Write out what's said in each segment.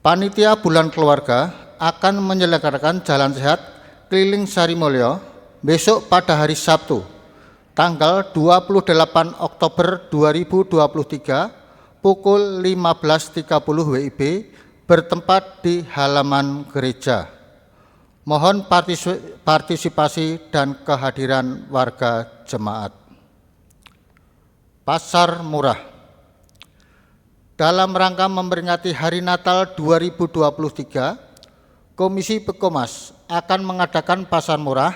Panitia Bulan Keluarga akan menyelenggarakan jalan sehat keliling Sarimulyo besok pada hari Sabtu, tanggal 28 Oktober 2023 pukul 15.30 WIB bertempat di halaman gereja. Mohon partisipasi dan kehadiran warga jemaat. Pasar murah. Dalam rangka memperingati Hari Natal 2023, Komisi Pekomas akan mengadakan pasar murah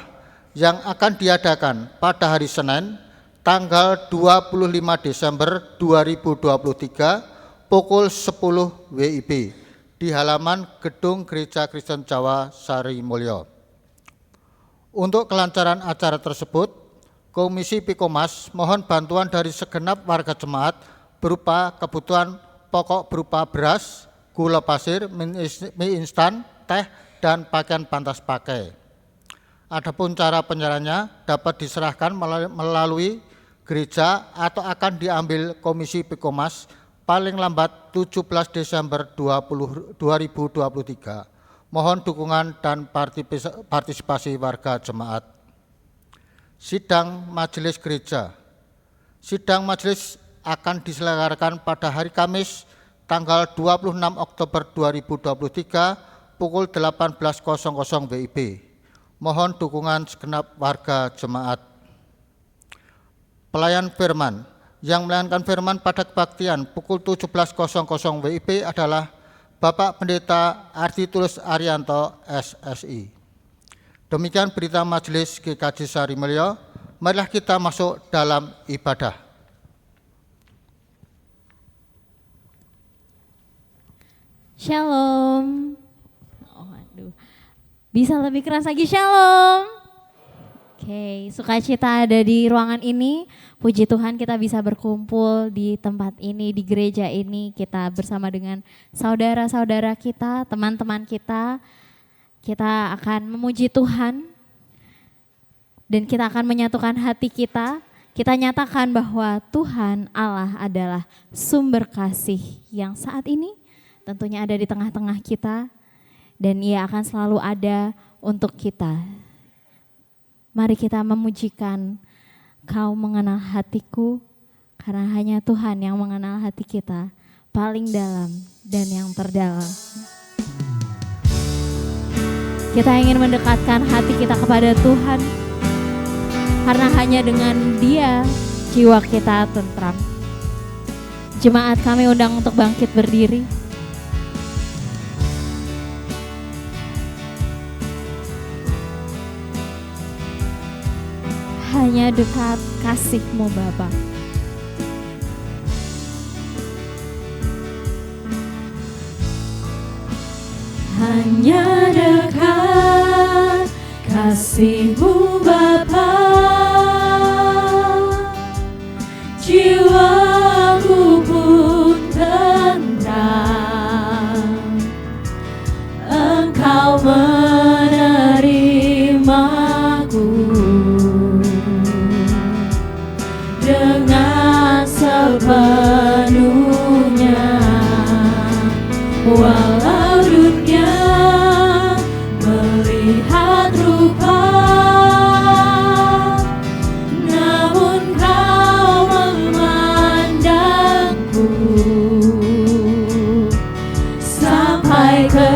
yang akan diadakan pada hari Senin, tanggal 25 Desember 2023 pukul 10 WIB di halaman Gedung Gereja Kristen Jawa Sarimulyo. Untuk kelancaran acara tersebut, Komisi Pekomas mohon bantuan dari segenap warga jemaat berupa kebutuhan pokok berupa beras, gula pasir, mie instan, teh, dan pakaian pantas pakai. Adapun cara penyerahannya dapat diserahkan melalui gereja atau akan diambil Komisi Pekomas paling lambat 17 Desember 2023. Mohon dukungan dan partisipasi warga jemaat. Sidang Majelis Gereja. Sidang majelis akan diselenggarakan pada hari Kamis tanggal 26 Oktober 2023 pukul 18.00 WIB. Mohon dukungan segenap warga jemaat. Pelayan firman. Yang melayangkan firman pada kebaktian pukul 17.00 WIB adalah Bapak Pendeta Artitulus Arianto SSI. Demikian berita Majelis GKJ Sarimulyo. Marilah kita masuk dalam ibadah. Shalom. Bisa lebih keras lagi, shalom. Oke, sukacita ada di ruangan ini. Puji Tuhan kita bisa berkumpul di tempat ini, di gereja ini. Kita bersama dengan saudara-saudara kita, teman-teman kita. Kita akan memuji Tuhan dan kita akan menyatukan hati kita. Kita nyatakan bahwa Tuhan Allah adalah sumber kasih yang saat ini tentunya ada di tengah-tengah kita dan Ia akan selalu ada untuk kita. Mari kita memujikan, Kau mengenal hatiku, karena hanya Tuhan yang mengenal hati kita paling dalam dan yang terdalam. Kita ingin mendekatkan hati kita kepada Tuhan, karena hanya dengan Dia jiwa kita tentram. Jemaat kami undang untuk bangkit berdiri. Hanya dekat kasih-Mu Bapa. Hanya dekat kasih-Mu Bapa, jiwaku pun tentram. Engkau menerimaku dengan sepenuhnya, walau dunia melihat rupa, namun Kau memandangku sampai ke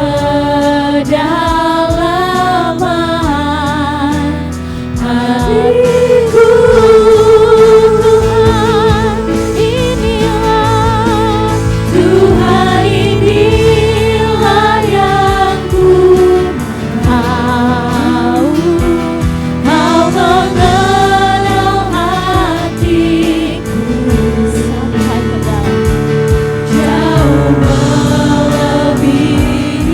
kedalaman hatiku. Jauh melebihi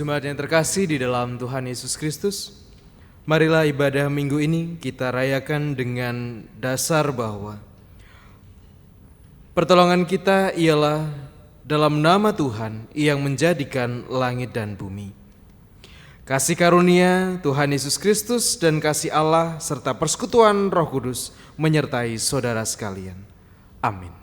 Jemaat yang terkasih di dalam Tuhan Yesus Kristus, marilah ibadah minggu ini kita rayakan dengan dasar bahwa pertolongan kita ialah dalam nama Tuhan yang menjadikan langit dan bumi. Kasih karunia Tuhan Yesus Kristus dan kasih Allah serta persekutuan Roh Kudus menyertai saudara sekalian. Amin.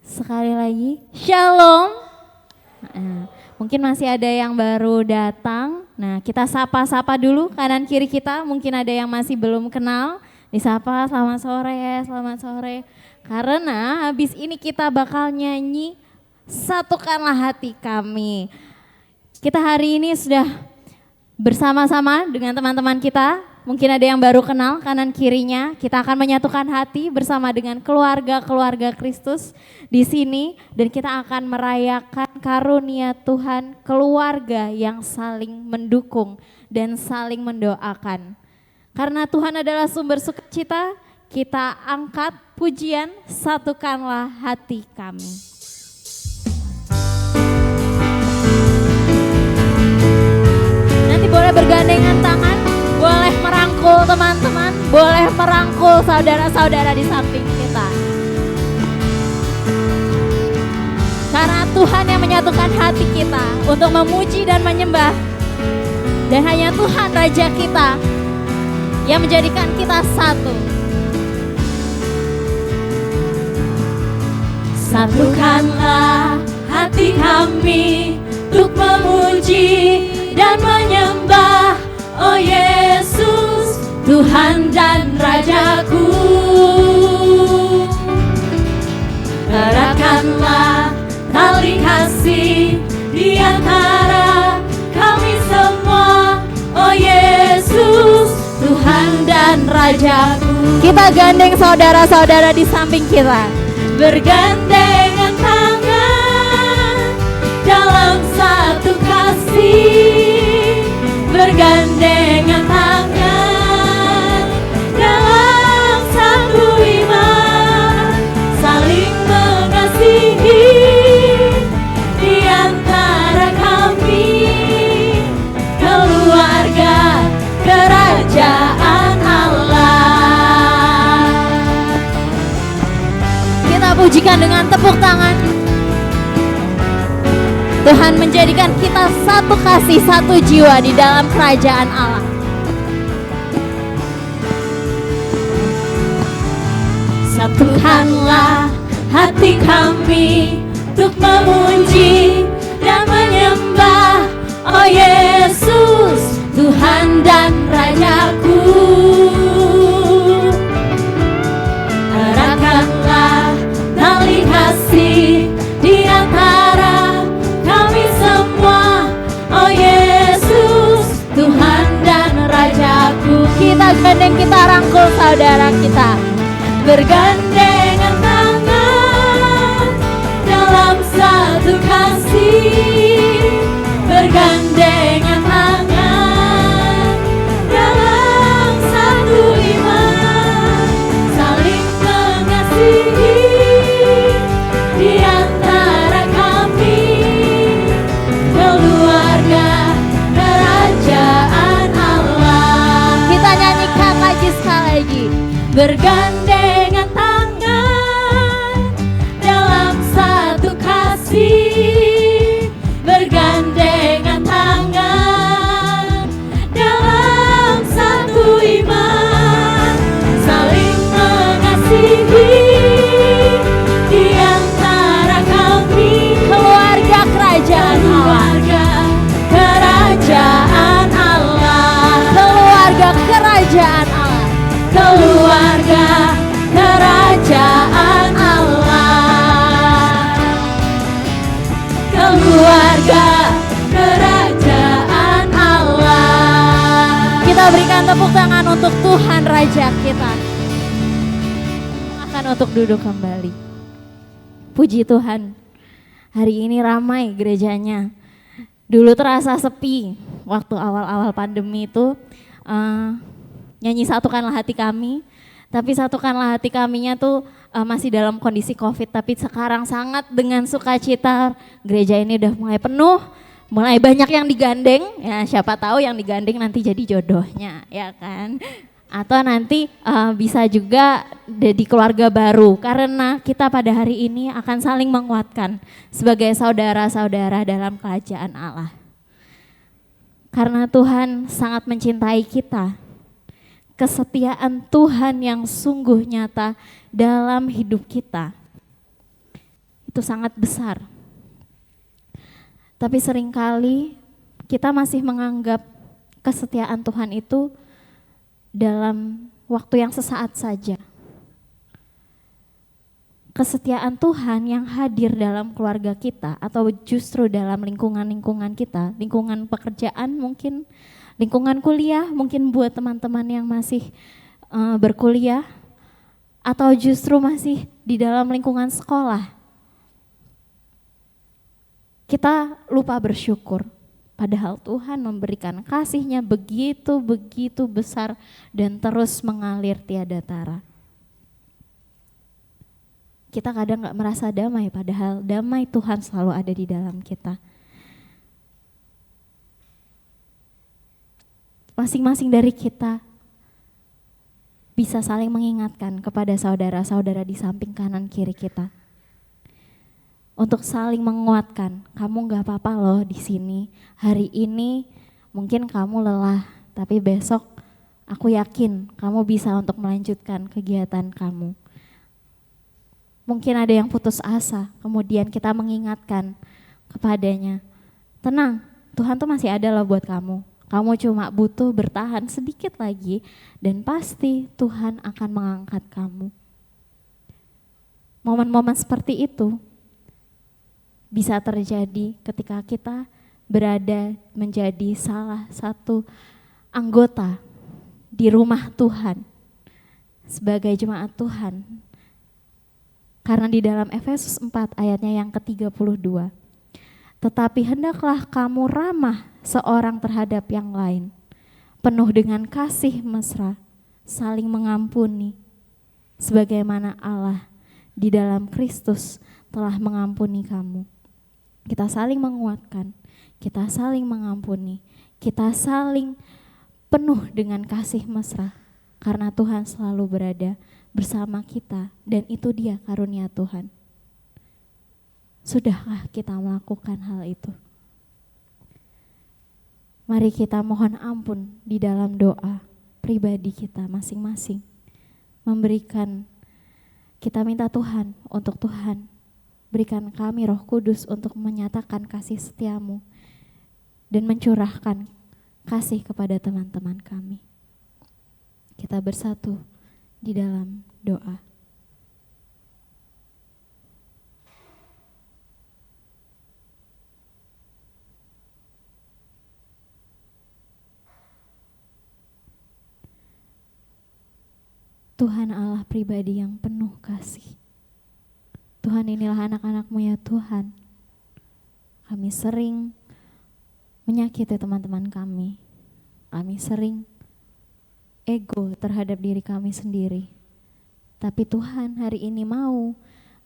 Sekali lagi, Shalom. Mungkin masih ada yang baru datang. Nah, kita sapa-sapa dulu kanan kiri kita. Mungkin ada yang masih belum kenal. Disapa, selamat sore, selamat sore. Karena habis ini kita bakal nyanyi Satukanlah Hati Kami. Kita hari ini sudah bersama-sama dengan teman-teman kita. Mungkin ada yang baru kenal kanan kirinya. Kita akan menyatukan hati bersama dengan keluarga-keluarga Kristus di sini dan kita akan merayakan karunia Tuhan, keluarga yang saling mendukung dan saling mendoakan. Karena Tuhan adalah sumber sukacita, kita angkat pujian Satukanlah Hati Kami. Nanti boleh bergandengan tangan. Boleh merangkul teman-teman, boleh merangkul saudara-saudara di samping kita. Karena Tuhan yang menyatukan hati kita untuk memuji dan menyembah. Dan hanya Tuhan Raja kita yang menjadikan kita satu. Satukanlah hati kami untuk memuji dan menyembah, oh Yesus, Tuhan dan Rajaku. Eratkanlah tali kasih di antara kami semua, oh Yesus, Tuhan dan Rajaku. Kita gandeng saudara-saudara di samping kita. Bergandengan tangan dalam satu kasih, bergandengan tangan dalam satu iman, saling mengasihi di antara kami, keluarga kerajaan Allah. Kita pujikan dengan tepuk tangan. Tuhan menjadikan kita satu kasih, satu jiwa di dalam kerajaan Allah. Satukanlah hati kami untuk memuji dan menyembah, oh Yesus, Tuhan dan Rajaku. Eratkanlah tali kasih di antara kami semua, oh Yesus, Tuhan dan Rajaku. Kita gandeng, kita rangkul saudara kita. Bergandengan tangan dalam satu kasih, bergandengan tangan dalam satu iman, saling mengasihi di antara kami, keluarga kerajaan Allah. Kita nyanyikan lagi sekali lagi. Bergandengan tangan dalam satu kasih, bergandengan tangan dalam satu iman, saling mengasihi di antara kami, Keluarga kerajaan Allah. keluarga kerajaan Allah, Keluarga kerajaan Allah. keluarga kerajaan Allah, keluarga kerajaan Allah. Kita berikan tepuk tangan untuk Tuhan Raja kita. Akan untuk duduk kembali. Puji Tuhan, hari ini ramai gerejanya. Dulu terasa sepi waktu awal-awal pandemi itu, nyanyi Satukanlah Hati Kami, tapi Satukanlah Hati Kaminya tuh masih dalam kondisi COVID, tapi sekarang sangat dengan sukacita gereja ini udah mulai penuh, mulai banyak yang digandeng, ya siapa tahu yang digandeng nanti jadi jodohnya, ya kan? Atau nanti bisa juga jadi keluarga baru, karena kita pada hari ini akan saling menguatkan sebagai saudara-saudara dalam kerajaan Allah. Karena Tuhan sangat mencintai kita, kesetiaan Tuhan yang sungguh nyata dalam hidup kita itu sangat besar. Tapi seringkali kita masih menganggap kesetiaan Tuhan itu dalam waktu yang sesaat saja. Kesetiaan Tuhan yang hadir dalam keluarga kita atau justru dalam lingkungan-lingkungan kita, lingkungan pekerjaan mungkin, lingkungan kuliah mungkin buat teman-teman yang masih berkuliah, atau justru masih di dalam lingkungan sekolah. Kita lupa bersyukur, padahal Tuhan memberikan kasih-Nya begitu besar dan terus mengalir tiada tara. Kita kadang gak merasa damai, padahal damai Tuhan selalu ada di dalam kita. Masing-masing dari kita bisa saling mengingatkan kepada saudara-saudara di samping kanan kiri kita. Untuk saling menguatkan, kamu gak apa-apa loh di sini. Hari ini mungkin kamu lelah, tapi besok aku yakin kamu bisa untuk melanjutkan kegiatan kamu. Mungkin ada yang putus asa, kemudian kita mengingatkan kepadanya, tenang, Tuhan tuh masih ada loh buat kamu. Kamu cuma butuh bertahan sedikit lagi dan pasti Tuhan akan mengangkat kamu. Momen-momen seperti itu bisa terjadi ketika kita berada menjadi salah satu anggota di rumah Tuhan sebagai jemaat Tuhan. Karena di dalam Efesus 4 ayatnya yang ke-32, tetapi hendaklah kamu ramah seorang terhadap yang lain, penuh dengan kasih mesra, saling mengampuni, sebagaimana Allah di dalam Kristus telah mengampuni kamu. Kita saling menguatkan, kita saling mengampuni, kita saling penuh dengan kasih mesra, karena Tuhan selalu berada bersama kita dan itu dia karunia Tuhan. Sudahkah kita melakukan hal itu? Mari kita mohon ampun di dalam doa pribadi kita masing-masing. Kita minta Tuhan untuk Tuhan berikan kami Roh Kudus untuk menyatakan kasih setiamu dan mencurahkan kasih kepada teman-teman kami. Kita bersatu di dalam doa. Tuhan Allah pribadi yang penuh kasih. Tuhan, inilah anak-anak-Mu ya Tuhan. Kami sering menyakiti teman-teman kami. Kami sering ego terhadap diri kami sendiri. Tapi Tuhan hari ini mau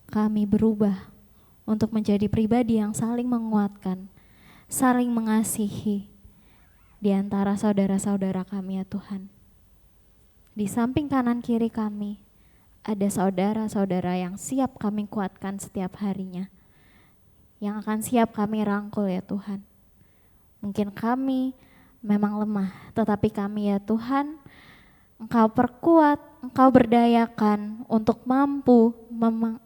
kami berubah untuk menjadi pribadi yang saling menguatkan, saling mengasihi di antara saudara-saudara kami ya Tuhan. Di samping kanan kiri kami ada saudara-saudara yang siap kami kuatkan setiap harinya, yang akan siap kami rangkul ya Tuhan. Mungkin kami memang lemah, tetapi kami ya Tuhan, Engkau perkuat, Engkau berdayakan untuk mampu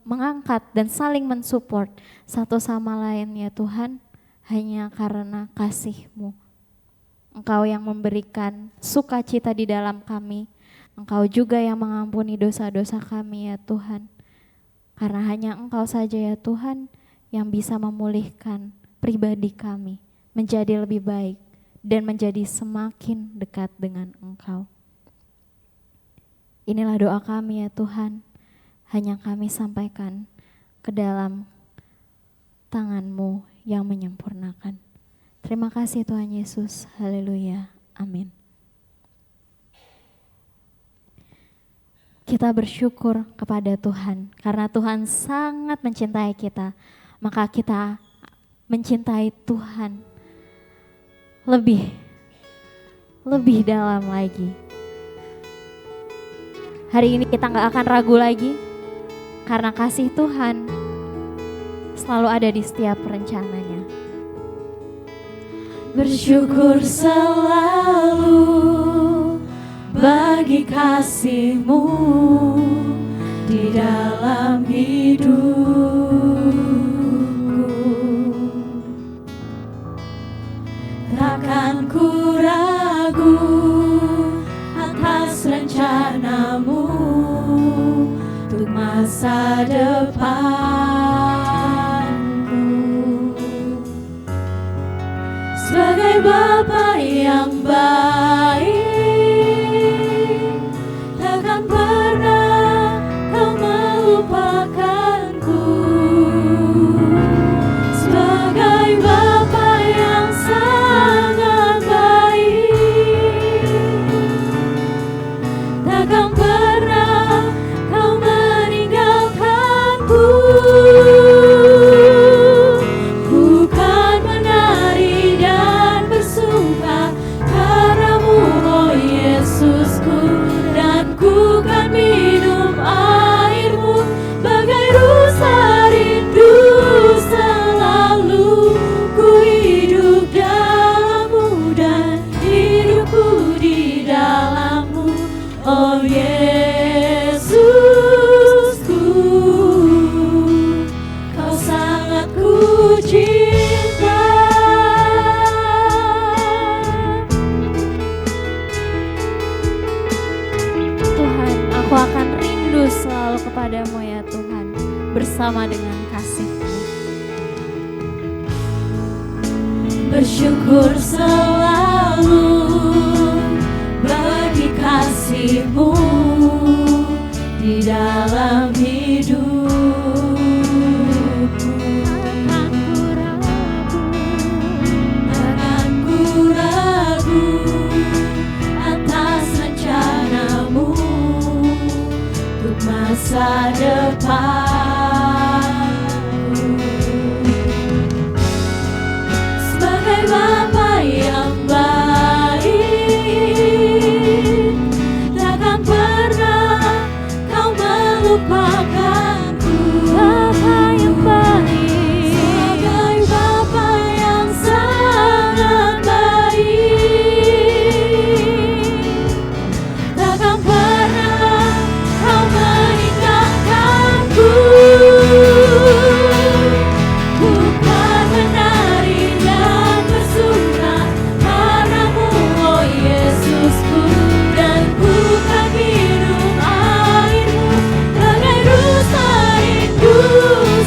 mengangkat dan saling mensupport satu sama lain ya Tuhan, hanya karena kasih-Mu. Engkau yang memberikan sukacita di dalam kami, Engkau juga yang mengampuni dosa-dosa kami ya Tuhan. Karena hanya Engkau saja ya Tuhan yang bisa memulihkan pribadi kami menjadi lebih baik dan menjadi semakin dekat dengan Engkau. Inilah doa kami ya Tuhan, hanya kami sampaikan ke ke dalam tangan-Mu yang menyempurnakan. Terima kasih Tuhan Yesus, haleluya, amin. Kita bersyukur kepada Tuhan karena Tuhan sangat mencintai kita, maka kita mencintai Tuhan lebih dalam lagi. Hari ini kita gak akan ragu lagi karena kasih Tuhan selalu ada di setiap rencananya. Bersyukur selalu bagi kasih-Mu di dalam hidupku. Takkan ku ragu atas rencana-Mu untuk masa depanku. Sebagai Bapa yang baik, takkan pernah Kau melupakanku. Sebagai Bapa yang sangat baik, takkan pernah Kau meninggalkanku. Bukan menari dan bersuka karena-Mu, oh Yesusku, dan ku kan minum air-Mu bagai rusa rindu. Selalu ku hidup dalam-Mu dan hidupku di dalam-Mu, oh Yesusku, Kau sangat ku cinta. Tuhan, aku akan rindu selalu kepadamu ya Tuhan, bersama dengan kasih-Mu. Bersyukur selalu bagi kasih-Mu di dalam hidupku. Takkan ku ragu atas rencana-Mu untuk masa depanku. Sebagai Bapa yang baik, takkan pernah Kau melupakanku. Bapa yang baik, sebagai Bapa yang sangat baik, takkan pernah Kau meninggalkanku. Bukan menari dan bersuka karena-Mu, oh Yesusku, dan bukan minum air-Mu bagai rusa rindu.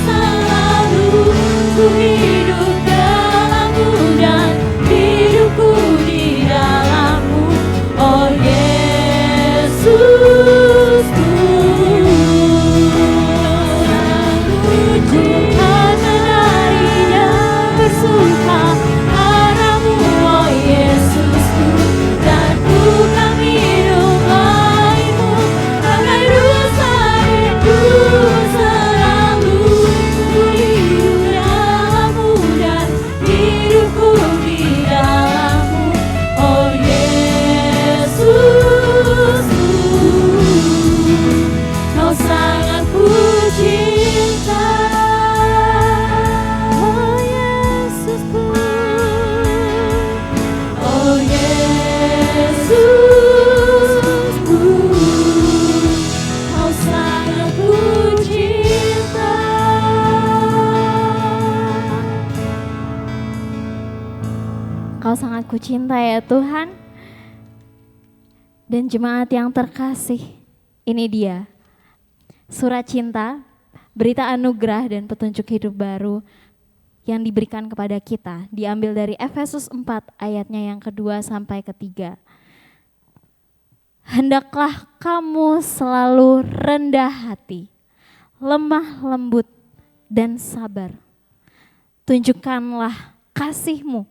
Selalu ku hidup dalam-Mu dan hidupku di dalam-Mu, oh Yesusku. Bukan menari dan bersuka karena-Mu, oh Yesusku, dan bukan minum air-Mu bagai rusa rindu. Selalu ku hidup dalam-Mu dan hidupku di dalam-Mu, oh Yesusku, Kau sangat ku cinta, oh Yesusku, oh Yesusku, Kau sangat ku cinta. Kau sangat kucinta ya Tuhan. Dan jemaat yang terkasih, ini dia surat cinta, berita anugerah dan petunjuk hidup baru yang diberikan kepada kita, diambil dari Efesus 4 ayatnya yang kedua sampai ketiga. Hendaklah kamu selalu rendah hati, lemah lembut dan sabar. Tunjukkanlah kasih-Mu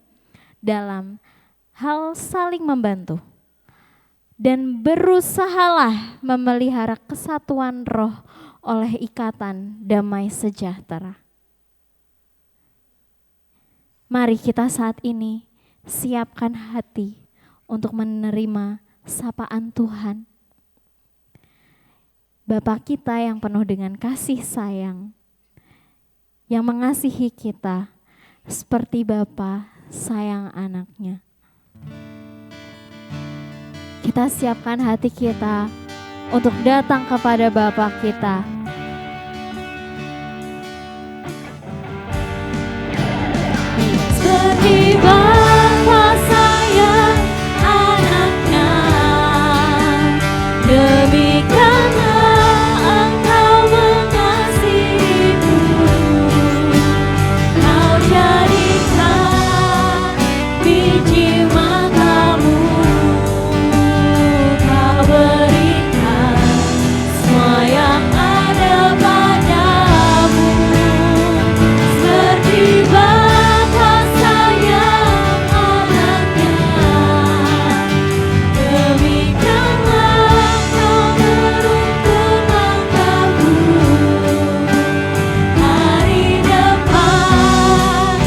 dalam hal saling membantu. Dan berusahalah memelihara kesatuan roh oleh ikatan damai sejahtera. Mari kita saat ini siapkan hati untuk menerima sapaan Tuhan. Bapa kita yang penuh dengan kasih sayang, yang mengasihi kita seperti Bapa sayang anaknya. Kita siapkan hati kita untuk datang kepada Bapa kita. Seperti Bapa sayang anaknya, demikianlah Engkau mengasihiku. Kau jadikan biji matamu, Kau berikan semua yang ada padamu. Seperti Bapa sayang anaknya, demikianlah Kau menuntun langkahku. Hari depan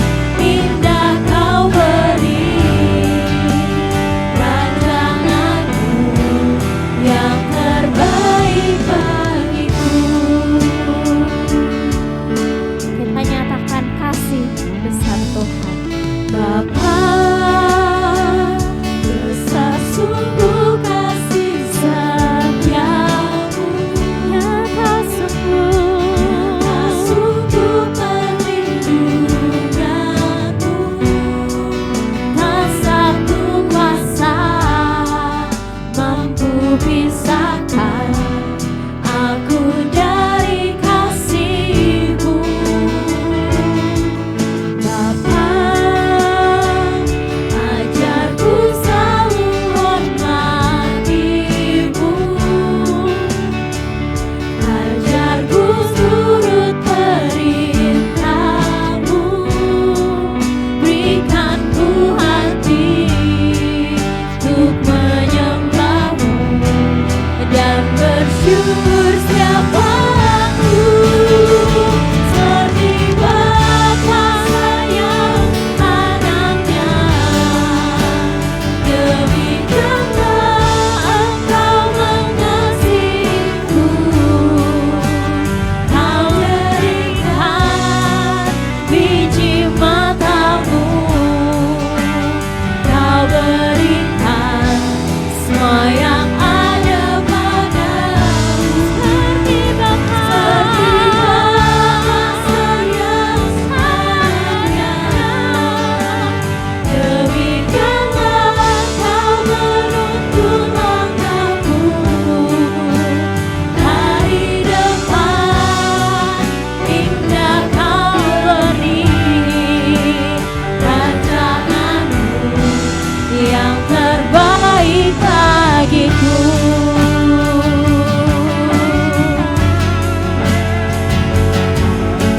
indah Kau beri, rancanganmu yang terbaik bagiku. Kita nyatakan kasih besar Tuhan. Bapa, besar sungguh kasih setiamu, nyata sungguh perlindunganmu. Tak satu kuasa mampu pisahkan aku dari kasih-Mu. Bapa, ajarku selalu hormati-Mu, ajarku turut perintah-Mu, berikan ku hati untuk menyembah-Mu dan bersyukur setiap waktu. Seperti Bapa sayang anaknya, demikianlah Engkau mengasihiku. Kau berikan biji matamu, Kau berikan semua yang ada padamu. Seperti Bapa sayang anaknya, demikianlah Kau menuntun langkahku. Hari depan indah Kau beri, rancanganmu yang terbaik bagiku.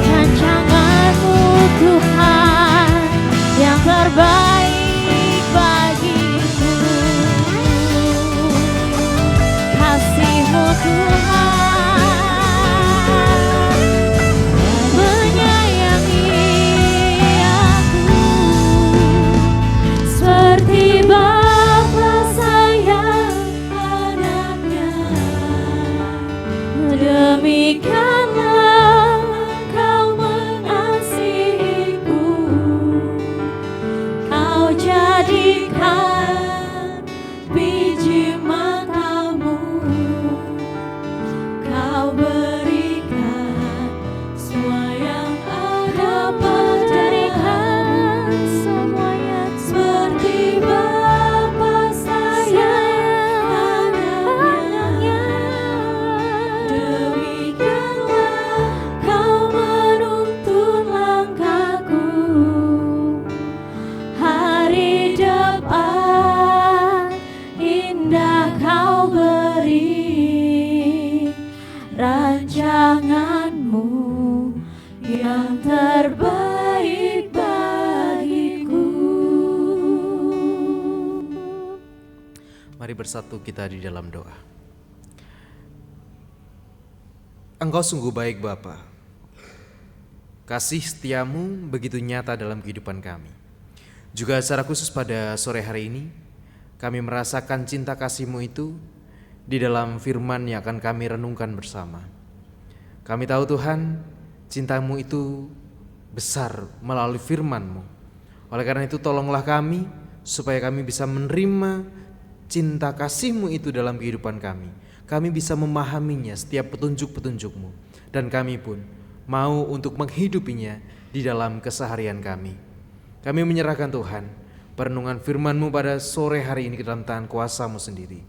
Rancanganmu Tuhan yang terbaik bagiku. Kasih-Mu Tuhan menyayangi aku. Seperti Bapa sayang anaknya, demikianlah Kau mengasihiku. Kau jadikan biji matamu, Kau berikan semua yang ada padamu. Seperti Bapa sayang anaknya, demikianlah Kau menuntun langkahku. Hari depan indah Kau beri, rancanganmu yang Mari bersatu kita di dalam doa. Engkau sungguh baik Bapa. Kasih setiamu begitu nyata dalam kehidupan kami. Juga secara khusus pada sore hari ini, kami merasakan cinta kasih-Mu itu di dalam firman yang akan kami renungkan bersama. Kami tahu Tuhan, cinta-Mu itu besar melalui firman-Mu. Oleh karena itu tolonglah kami supaya kami bisa menerima cinta kasih-Mu itu dalam kehidupan kami. Kami bisa memahaminya setiap petunjuk-petunjuk-Mu. Dan kami pun mau untuk menghidupinya di dalam keseharian kami. Kami menyerahkan Tuhan perenungan firman-Mu pada sore hari ini ke dalam tangan kuasa-Mu sendiri.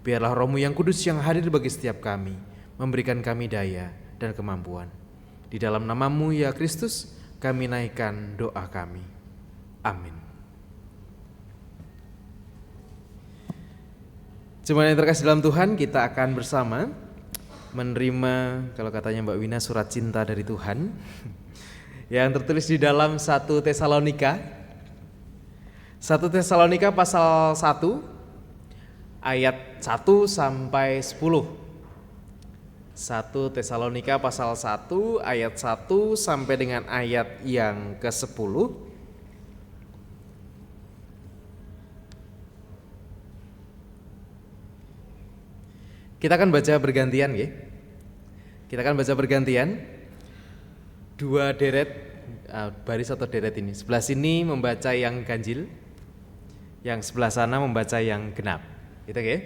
Biarlah Roh-Mu yang kudus yang hadir bagi setiap kami, memberikan kami daya dan kemampuan. Di dalam nama-Mu ya Kristus, kami naikkan doa kami. Amin. Jemaat yang terkasih dalam Tuhan, kita akan bersama menerima, kalau katanya Mbak Wina, surat cinta dari Tuhan yang tertulis di dalam 1 Tesalonika. 1 Tesalonika pasal 1 ayat 1 sampai 10. 1 Tesalonika pasal 1 ayat 1 sampai dengan ayat yang ke-10. Kita akan baca bergantian ya. Kita akan baca bergantian. Dua deret, baris atau deret ini. Sebelah sini membaca yang ganjil, yang sebelah sana membaca yang genap. Gitu ya.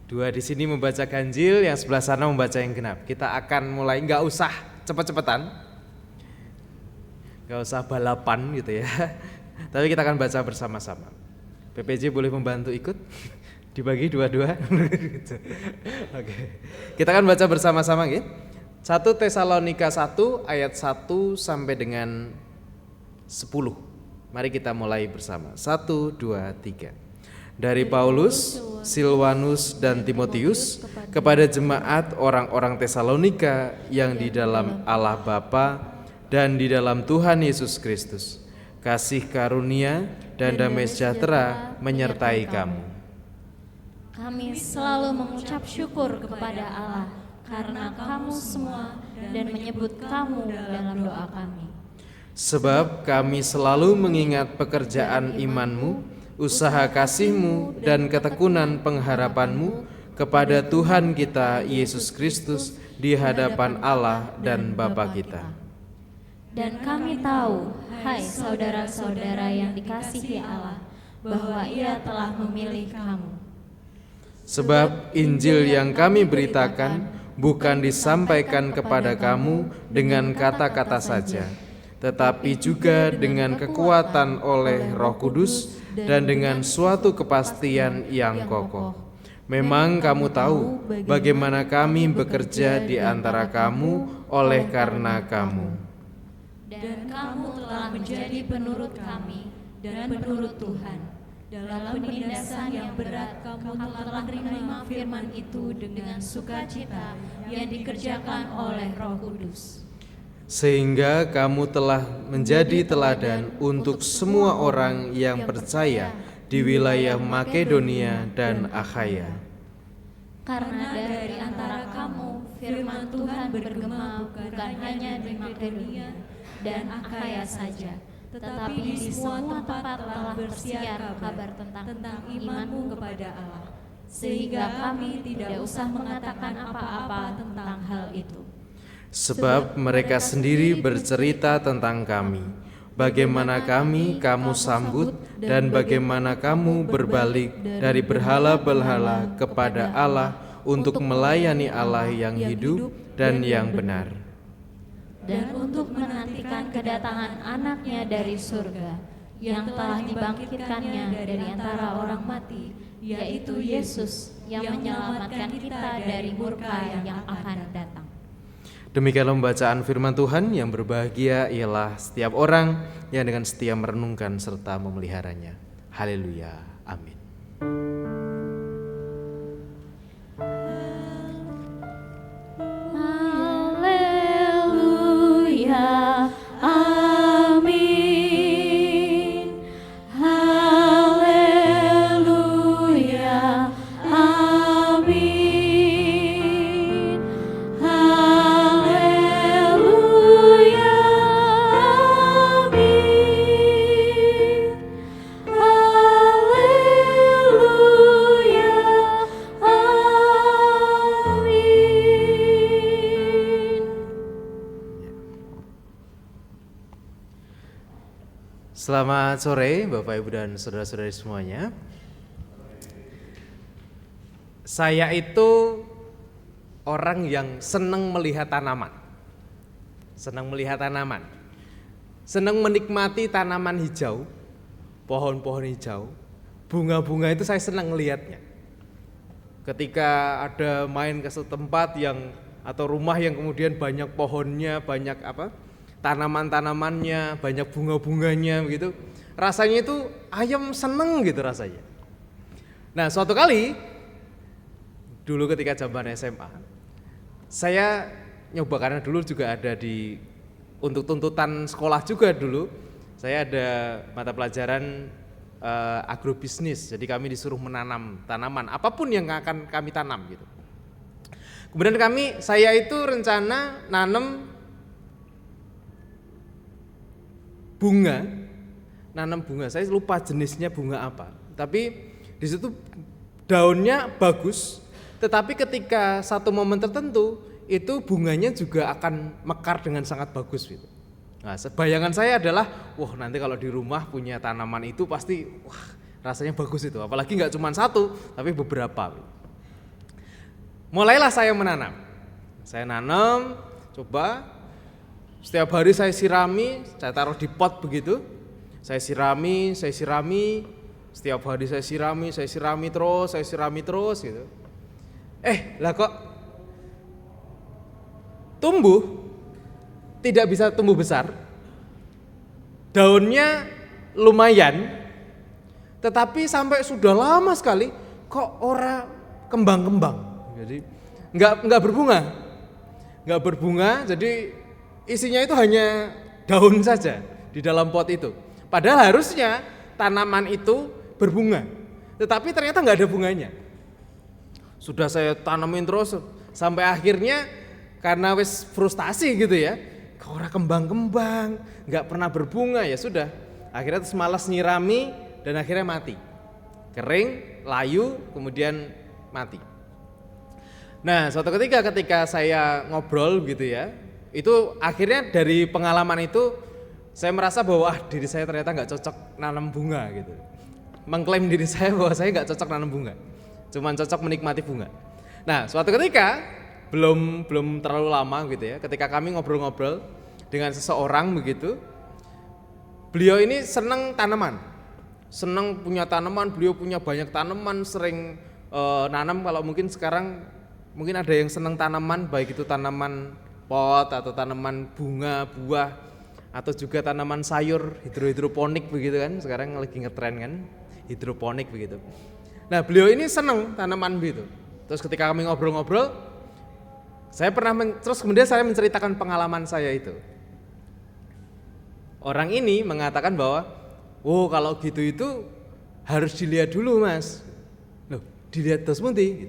Dua di sini membaca ganjil, yang sebelah sana membaca yang genap. Kita akan mulai, nggak usah cepet-cepetan, nggak usah balapan gitu ya. Tapi kita akan baca bersama-sama. PPJ boleh membantu ikut? Dibagi dua-dua. Oke. Kita akan baca bersama-sama ya. 1 Tesalonika 1 ayat 1 sampai dengan 10. Mari kita mulai bersama. 1, 2, 3. Dari Paulus, Silwanus dan Timotius kepada jemaat orang-orang Tesalonika yang di dalam Allah Bapa dan di dalam Tuhan Yesus Kristus. Kasih karunia dan damai sejahtera menyertai kamu. Kami selalu mengucap syukur kepada Allah karena kamu semua dan menyebut kamu dalam doa kami. Sebab kami selalu mengingat pekerjaan imanmu, usaha kasihmu dan ketekunan pengharapanmu kepada Tuhan kita Yesus Kristus di hadapan Allah dan Bapa kita. Dan kami tahu, hai saudara-saudara yang dikasihi Allah, bahwa Ia telah memilih kamu. Sebab Injil yang kami beritakan bukan disampaikan kepada kamu dengan kata-kata saja, tetapi juga dengan kekuatan oleh Roh Kudus dan dengan suatu kepastian yang kokoh. Memang kamu tahu bagaimana kami bekerja di antara kamu oleh karena kamu. Dan kamu telah menjadi penurut kami dan penurut Tuhan. Dalam penindasan yang berat, kamu telah menerima firman itu dengan sukacita yang dikerjakan oleh Roh Kudus. Sehingga kamu telah menjadi teladan untuk semua orang yang percaya di wilayah Makedonia dan Akhaya. Karena dari antara kamu, firman Tuhan bergema bukan hanya di Makedonia dan Akhaya saja, tetapi di semua tempat telah bersiar kabar tentang imanmu kepada Allah, sehingga kami tidak usah mengatakan apa-apa tentang hal itu. Sebab mereka sendiri bercerita tentang kami, bagaimana kamu sambut dan bagaimana kamu berbalik dari berhala-berhala kepada Allah untuk melayani Allah yang hidup dan yang benar. Dan untuk menantikan kedatangan anaknya dari surga, yang telah dibangkitkannya dari antara orang mati, yaitu Yesus yang menyelamatkan kita dari murka yang akan datang. Demikianlah pembacaan firman Tuhan. Yang berbahagia ialah setiap orang yang dengan setia merenungkan serta memeliharanya. Haleluya. Amin. Haleluya. Amin. Haleluya. Selamat sore Bapak Ibu dan saudara-saudari semuanya. Saya itu orang yang senang melihat tanaman. Senang melihat tanaman. Senang menikmati tanaman hijau, pohon-pohon hijau. Bunga-bunga itu saya senang melihatnya. Ketika ada main ke setempat yang atau rumah yang kemudian banyak pohonnya, banyak tanaman-tanamannya, banyak bunga-bunganya begitu. Rasanya itu ayam seneng gitu rasanya. Nah, suatu kali dulu ketika zaman SMA, saya nyoba karena dulu juga ada untuk tuntutan sekolah juga dulu. Saya ada mata pelajaran agrobisnis. Jadi kami disuruh menanam tanaman apapun yang akan kami tanam gitu. Kemudian saya itu rencana nanam bunga, saya lupa jenisnya bunga apa. Tapi di situ daunnya bagus, tetapi ketika satu momen tertentu itu bunganya juga akan mekar dengan sangat bagus gitu. Nah, bayangan saya adalah, wah nanti kalau di rumah punya tanaman itu pasti rasanya bagus itu. Apalagi nggak cuma satu, tapi beberapa. Mulailah saya menanam. Saya nanam, coba. Setiap hari saya sirami, saya taruh di pot begitu. Saya sirami, setiap hari saya sirami terus gitu. Lah kok tumbuh, tidak bisa tumbuh besar. Daunnya lumayan, tetapi sampai sudah lama sekali kok ora kembang-kembang. Jadi enggak berbunga, jadi isinya itu hanya daun saja di dalam pot itu. Padahal harusnya tanaman itu berbunga, tetapi ternyata nggak ada bunganya. Sudah saya tanamin terus sampai akhirnya karena wis frustasi gitu ya, kok ora kembang-kembang, nggak pernah berbunga, ya sudah. Akhirnya terus malas nyirami dan akhirnya mati, kering, layu, kemudian mati. Nah, suatu ketika saya ngobrol gitu ya. Itu akhirnya dari pengalaman itu saya merasa bahwa diri saya ternyata nggak cocok nanam bunga gitu. Mengklaim diri saya bahwa saya nggak cocok nanam bunga, cuman cocok menikmati bunga. Nah, suatu ketika belum terlalu lama gitu ya, ketika kami ngobrol-ngobrol dengan seseorang begitu, beliau ini senang tanaman, senang punya tanaman, beliau punya banyak tanaman, sering nanam. Kalau mungkin sekarang mungkin ada yang senang tanaman, baik itu tanaman pot atau tanaman bunga, buah, atau juga tanaman sayur hidroponik begitu kan, sekarang lagi ngetren kan hidroponik begitu. Nah, beliau ini senang tanaman begitu. Terus ketika kami ngobrol-ngobrol, terus kemudian saya menceritakan pengalaman saya itu. Orang ini mengatakan bahwa, kalau gitu itu harus dilihat dulu mas. Loh, dilihat terus mundi.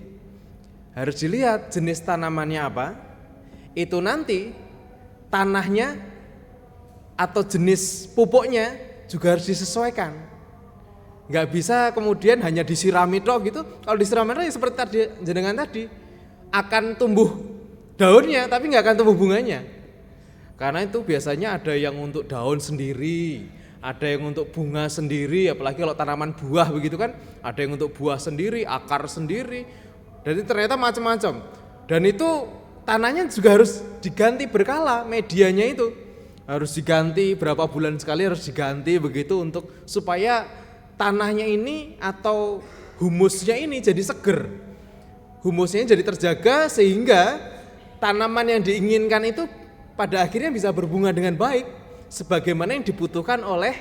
Harus dilihat jenis tanamannya apa. Itu nanti tanahnya atau jenis pupuknya juga harus disesuaikan. Nggak bisa kemudian hanya disirami tok gitu. Kalau disirami tok ya seperti tadi jenengan tadi, akan tumbuh daunnya tapi nggak akan tumbuh bunganya. Karena itu biasanya ada yang untuk daun sendiri, ada yang untuk bunga sendiri, apalagi kalau tanaman buah begitu kan, ada yang untuk buah sendiri, akar sendiri. Dan ternyata macam-macam. Dan itu tanahnya juga harus diganti berkala, medianya itu harus diganti berapa bulan sekali, harus diganti begitu untuk supaya tanahnya ini atau humusnya ini jadi seger, humusnya jadi terjaga sehingga tanaman yang diinginkan itu pada akhirnya bisa berbunga dengan baik sebagaimana yang dibutuhkan oleh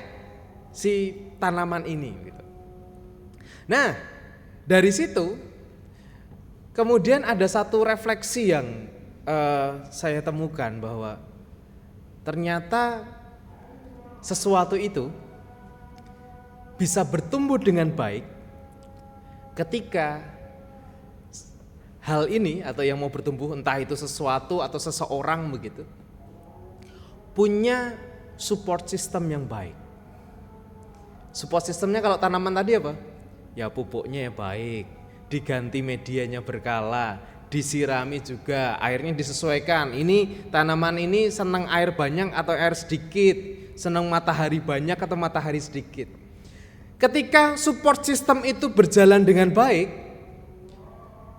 si tanaman ini gitu. Nah, dari situ kemudian ada satu refleksi yang saya temukan bahwa ternyata sesuatu itu bisa bertumbuh dengan baik ketika hal ini atau yang mau bertumbuh, entah itu sesuatu atau seseorang begitu, punya support system yang baik. Support systemnya kalau tanaman tadi apa? Ya pupuknya ya baik, diganti medianya berkala, disirami juga, airnya disesuaikan. Ini tanaman ini senang air banyak atau air sedikit, senang matahari banyak atau matahari sedikit. Ketika support system itu berjalan dengan baik,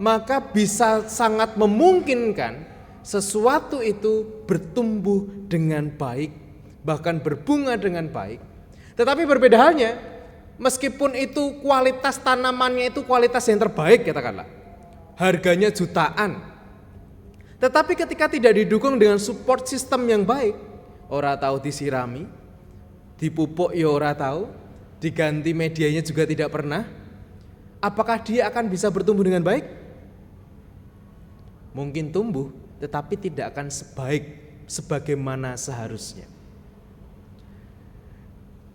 maka bisa sangat memungkinkan sesuatu itu bertumbuh dengan baik, bahkan berbunga dengan baik. Tetapi berbeda halnya, meskipun itu kualitas tanamannya itu kualitas yang terbaik katakanlah, harganya jutaan, tetapi ketika tidak didukung dengan support system yang baik, ora tahu disirami, dipupuk ya ora tahu, diganti medianya juga tidak pernah, apakah dia akan bisa bertumbuh dengan baik? Mungkin tumbuh, tetapi tidak akan sebagaimana seharusnya.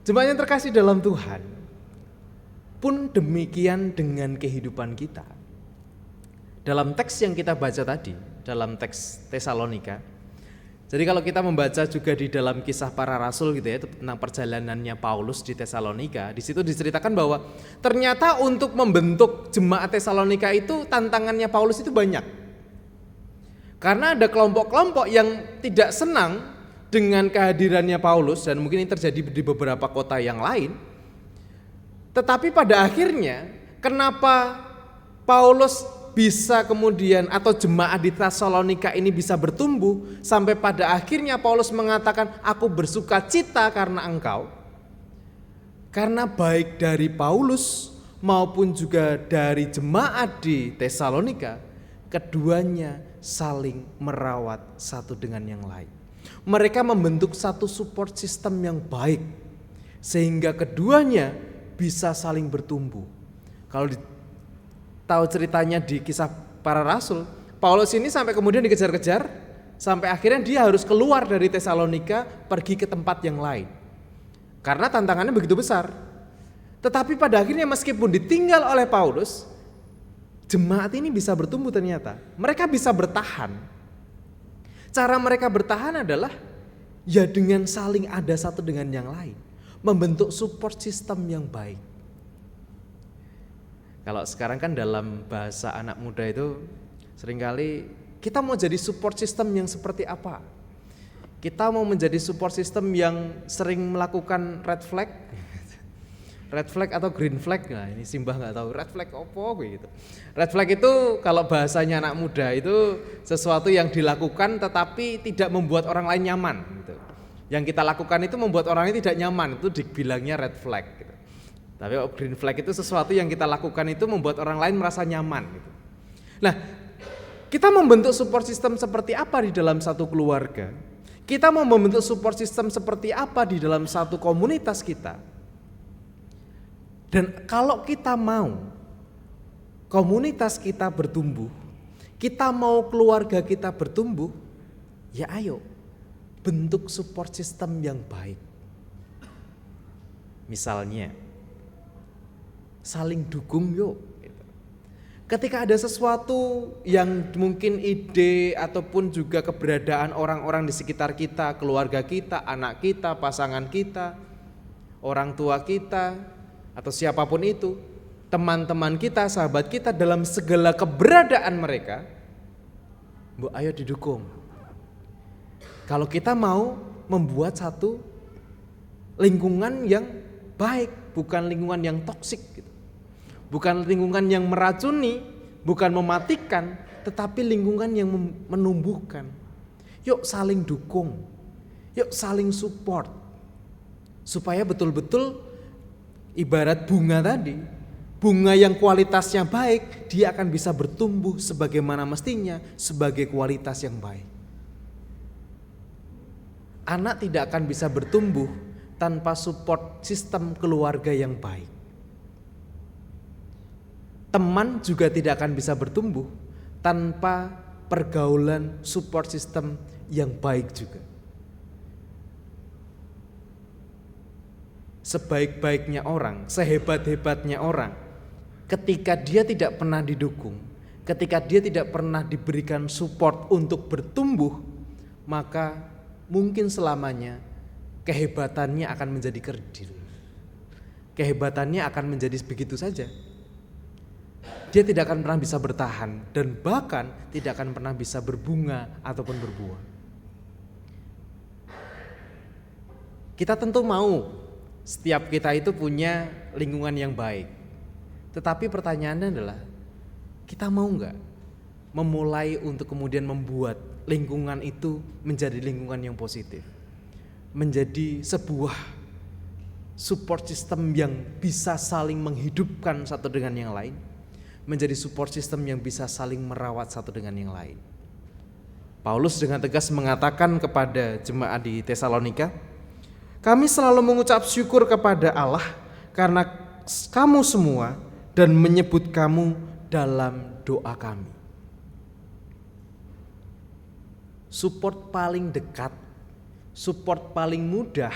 Jemaat yang terkasih dalam Tuhan, pun demikian dengan kehidupan kita. Dalam teks yang kita baca tadi, dalam teks Tesalonika, jadi kalau kita membaca juga di dalam Kisah Para Rasul gitu ya, tentang perjalanannya Paulus di Tesalonika, di situ diceritakan bahwa ternyata untuk membentuk jemaat Tesalonika itu tantangannya Paulus itu banyak. Karena ada kelompok-kelompok yang tidak senang dengan kehadirannya Paulus, dan mungkin ini terjadi di beberapa kota yang lain. Tetapi pada akhirnya, kenapa Paulus bisa kemudian atau jemaat di Tesalonika ini bisa bertumbuh sampai pada akhirnya Paulus mengatakan, aku bersuka cita karena engkau. Karena baik dari Paulus maupun juga dari jemaat di Tesalonika, keduanya saling merawat satu dengan yang lain. Mereka membentuk satu support system yang baik sehingga keduanya bisa saling bertumbuh. Kalau tahu ceritanya di Kisah Para Rasul, Paulus ini sampai kemudian dikejar-kejar sampai akhirnya dia harus keluar dari Tesalonika pergi ke tempat yang lain. Karena tantangannya begitu besar. Tetapi pada akhirnya meskipun ditinggal oleh Paulus, jemaat ini bisa bertumbuh ternyata. Mereka bisa bertahan. Cara mereka bertahan adalah ya dengan saling ada satu dengan yang lain. Membentuk support system yang baik. Kalau sekarang kan dalam bahasa anak muda itu seringkali kita mau jadi support system yang seperti apa? Kita mau menjadi support system yang sering melakukan red flag atau green flag. Nah ini Simbah nggak tahu red flag apa gitu. Red flag itu kalau bahasanya anak muda itu sesuatu yang dilakukan tetapi tidak membuat orang lain nyaman gitu. Yang kita lakukan itu membuat orang lain tidak nyaman, itu dibilangnya red flag gitu. Tapi green flag itu sesuatu yang kita lakukan itu membuat orang lain merasa nyaman gitu. Nah, kita membentuk support system seperti apa di dalam satu keluarga? Kita mau membentuk support system seperti apa di dalam satu komunitas kita? Dan kalau kita mau komunitas kita bertumbuh, kita mau keluarga kita bertumbuh, ya ayo bentuk support system yang baik. Misalnya, saling dukung yuk. Ketika ada sesuatu yang mungkin ide ataupun juga keberadaan orang-orang di sekitar kita, keluarga kita, anak kita, pasangan kita, orang tua kita, atau siapapun itu, teman-teman kita, sahabat kita, dalam segala keberadaan mereka, ayo didukung. Kalau kita mau membuat satu lingkungan yang baik, bukan lingkungan yang toksik gitu. Bukan lingkungan yang meracuni, bukan mematikan, tetapi lingkungan yang menumbuhkan. Yuk saling dukung, yuk saling support, supaya betul-betul ibarat bunga tadi, bunga yang kualitasnya baik, dia akan bisa bertumbuh sebagaimana mestinya, sebagai kualitas yang baik. Anak tidak akan bisa bertumbuh tanpa support sistem keluarga yang baik. Teman juga tidak akan bisa bertumbuh tanpa pergaulan support system yang baik juga. Sebaik-baiknya orang, sehebat-hebatnya orang, ketika dia tidak pernah didukung, ketika dia tidak pernah diberikan support untuk bertumbuh, maka mungkin selamanya kehebatannya akan menjadi kerdil. Kehebatannya akan menjadi begitu saja. Dia tidak akan pernah bisa bertahan dan bahkan tidak akan pernah bisa berbunga ataupun berbuah. Kita tentu mau setiap kita itu punya lingkungan yang baik. Tetapi pertanyaannya adalah, kita mau nggak memulai untuk kemudian membuat lingkungan itu menjadi lingkungan yang positif, menjadi sebuah support system yang bisa saling menghidupkan satu dengan yang lain, menjadi support system yang bisa saling merawat satu dengan yang lain. Paulus dengan tegas mengatakan kepada jemaat di Tesalonika, kami selalu mengucap syukur kepada Allah karena kamu semua dan menyebut kamu dalam doa kami. Support paling dekat, support paling mudah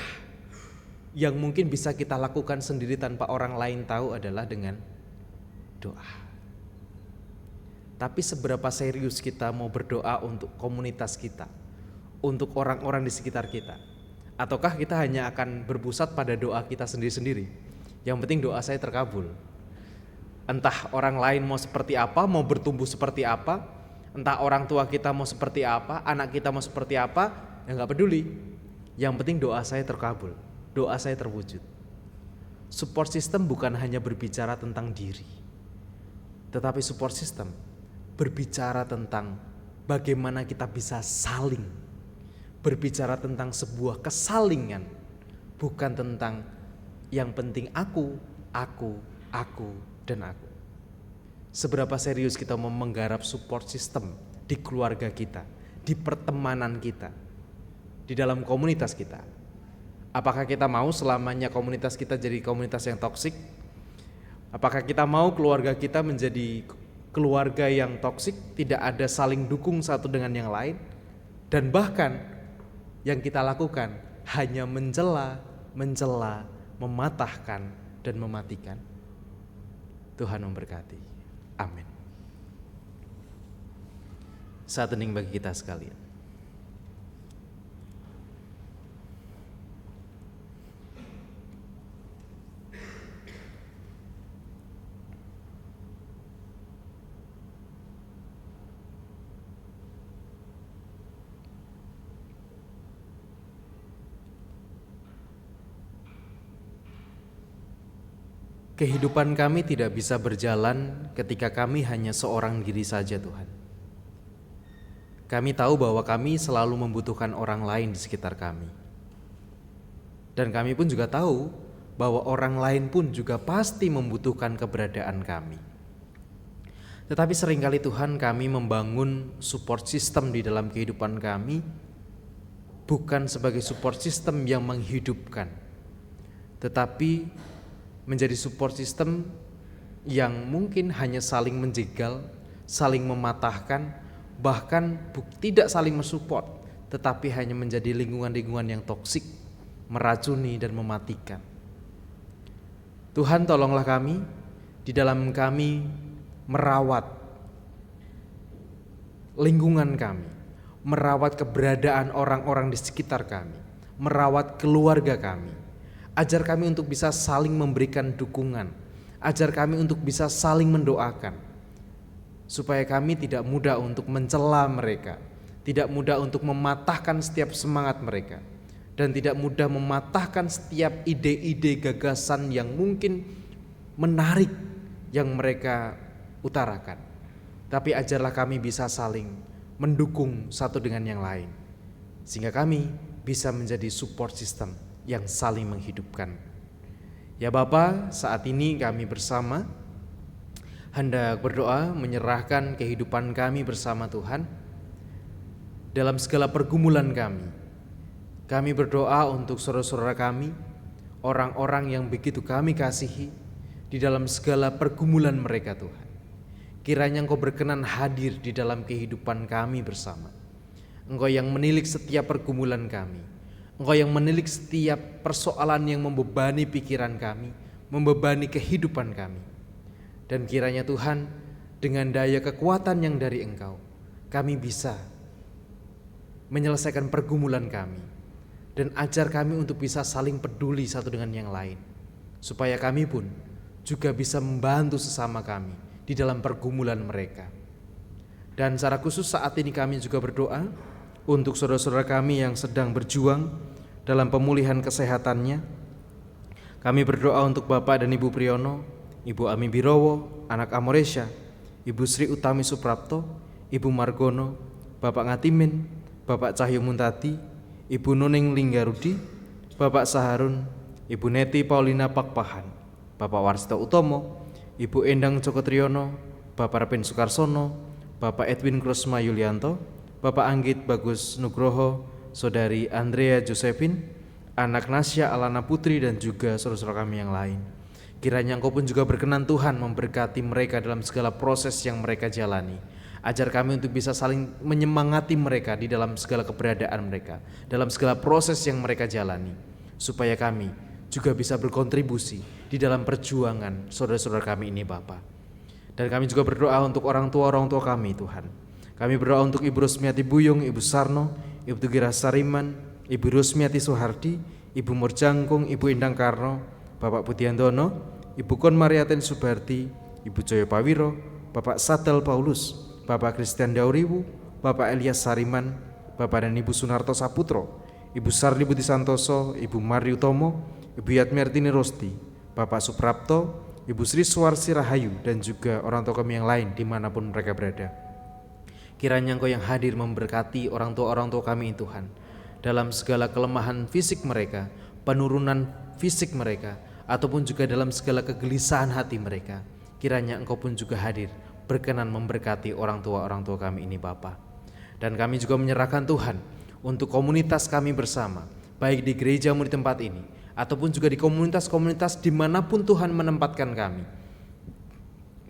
yang mungkin bisa kita lakukan sendiri tanpa orang lain tahu adalah dengan doa. Tapi seberapa serius kita mau berdoa untuk komunitas kita, untuk orang-orang di sekitar kita? Ataukah kita hanya akan berpusat pada doa kita sendiri-sendiri? Yang penting doa saya terkabul. Entah orang lain mau seperti apa, mau bertumbuh seperti apa, entah orang tua kita mau seperti apa, anak kita mau seperti apa, ya gak peduli. Yang penting doa saya terkabul, doa saya terwujud. Support system bukan hanya berbicara tentang diri, tetapi support system berbicara tentang bagaimana kita bisa saling, berbicara tentang sebuah kesalingan, bukan tentang yang penting aku, dan aku. Seberapa serius kita mau menggarap support system di keluarga kita, di pertemanan kita, di dalam komunitas kita. Apakah kita mau selamanya komunitas kita jadi komunitas yang toksik? Apakah kita mau keluarga kita menjadi keluarga yang toksik, tidak ada saling dukung satu dengan yang lain, dan bahkan yang kita lakukan hanya mencela, mematahkan, dan mematikan? Tuhan memberkati. Amin. Saat hening bagi kita sekalian. Kehidupan kami tidak bisa berjalan ketika kami hanya seorang diri saja, Tuhan. Kami tahu bahwa kami selalu membutuhkan orang lain di sekitar kami. Dan kami pun juga tahu bahwa orang lain pun juga pasti membutuhkan keberadaan kami. Tetapi seringkali Tuhan, kami membangun support system di dalam kehidupan kami bukan sebagai support system yang menghidupkan, tetapi menjadi support system yang mungkin hanya saling menjegal, saling mematahkan, bahkan tidak saling mensupport, tetapi hanya menjadi lingkungan-lingkungan yang toksik, meracuni dan mematikan. Tuhan, tolonglah kami di dalam kami merawat lingkungan kami, merawat keberadaan orang-orang di sekitar kami, merawat keluarga kami. Ajar kami untuk bisa saling memberikan dukungan, ajar kami untuk bisa saling mendoakan, supaya kami tidak mudah untuk mencela mereka, tidak mudah untuk mematahkan setiap semangat mereka, dan tidak mudah mematahkan setiap ide-ide gagasan yang mungkin menarik yang mereka utarakan. Tapi ajarlah kami bisa saling mendukung satu dengan yang lain, sehingga kami bisa menjadi support system yang saling menghidupkan. Ya Bapa, saat ini kami bersama hendak berdoa menyerahkan kehidupan kami bersama Tuhan dalam segala pergumulan kami. Kami berdoa untuk saudara-saudara kami, orang-orang yang begitu kami kasihi di dalam segala pergumulan mereka, Tuhan. Kiranya Engkau berkenan hadir di dalam kehidupan kami bersama. Engkau yang menilik setiap pergumulan kami, Engkau yang menilik setiap persoalan yang membebani pikiran kami, membebani kehidupan kami. Dan kiranya Tuhan, dengan daya kekuatan yang dari Engkau, kami bisa menyelesaikan pergumulan kami. Dan ajar kami untuk bisa saling peduli satu dengan yang lain, supaya kami pun juga bisa membantu sesama kami di dalam pergumulan mereka. Dan secara khusus saat ini kami juga berdoa untuk saudara-saudara kami yang sedang berjuang dalam pemulihan kesehatannya. Kami berdoa untuk Bapak dan Ibu Priyono, Ibu Ami Birowo, anak Amoresya, Ibu Sri Utami Suprapto, Ibu Margono, Bapak Ngatimin, Bapak Cahyo Muntadi, Ibu Nuning Linggarudi, Bapak Saharun, Ibu Neti Paulina Pakpahan, Bapak Warsito Utomo, Ibu Endang Joko Triyono, Bapak Repin Sukarsono, Bapak Edwin Krusma Yulianto, Bapak Anggit Bagus Nugroho, Saudari Andrea Josephine, anak Nasya Alana Putri, dan juga saudara-saudara kami yang lain. Kiranya Engkau pun juga berkenan Tuhan memberkati mereka dalam segala proses yang mereka jalani. Ajar kami untuk bisa saling menyemangati mereka di dalam segala keberadaan mereka, dalam segala proses yang mereka jalani, supaya kami juga bisa berkontribusi di dalam perjuangan saudara-saudara kami ini Bapa. Dan kami juga berdoa untuk orang tua kami Tuhan. Kami berdoa untuk Ibu Rusmiati Buyung, Ibu Sarno, Ibu Tugira Sariman, Ibu Rusmiati Soehardi, Ibu Murjangkung, Ibu Indang Karno, Bapak Budiantono, Ibu Kon Mariaten Subarti, Ibu Joyo Pawiro, Bapak Sadal Paulus, Bapak Christian Dauriwu, Bapak Elias Sariman, Bapak dan Ibu Sunarto Saputro, Ibu Sarli Budi Santoso, Ibu Mari Utomo, Ibu Yatmiartini Rosti, Bapak Suprapto, Ibu Sri Suwarsi Rahayu, dan juga orang tua kami yang lain dimanapun mereka berada. Kiranya Engkau yang hadir memberkati orang tua kami Tuhan, dalam segala kelemahan fisik mereka, penurunan fisik mereka, ataupun juga dalam segala kegelisahan hati mereka. Kiranya Engkau pun juga hadir, berkenan memberkati orang tua kami ini Bapa. Dan kami juga menyerahkan Tuhan untuk komunitas kami bersama, baik di gerejamu di tempat ini, ataupun juga di komunitas-komunitas dimanapun Tuhan menempatkan kami.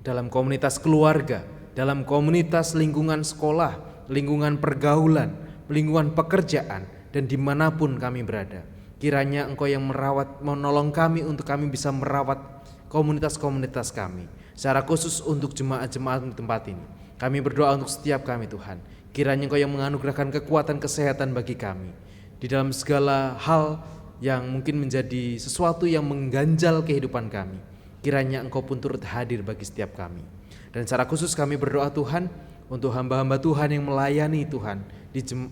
Dalam komunitas keluarga, dalam komunitas lingkungan sekolah, lingkungan pergaulan, lingkungan pekerjaan, dan dimanapun kami berada. Kiranya Engkau yang menolong kami untuk kami bisa merawat komunitas-komunitas kami, secara khusus untuk jemaat-jemaat di tempat ini. Kami berdoa untuk setiap kami Tuhan. Kiranya Engkau yang menganugerahkan kekuatan kesehatan bagi kami di dalam segala hal yang mungkin menjadi sesuatu yang mengganjal kehidupan kami. Kiranya Engkau pun turut hadir bagi setiap kami. Dan secara khusus kami berdoa Tuhan untuk hamba-hamba Tuhan yang melayani Tuhan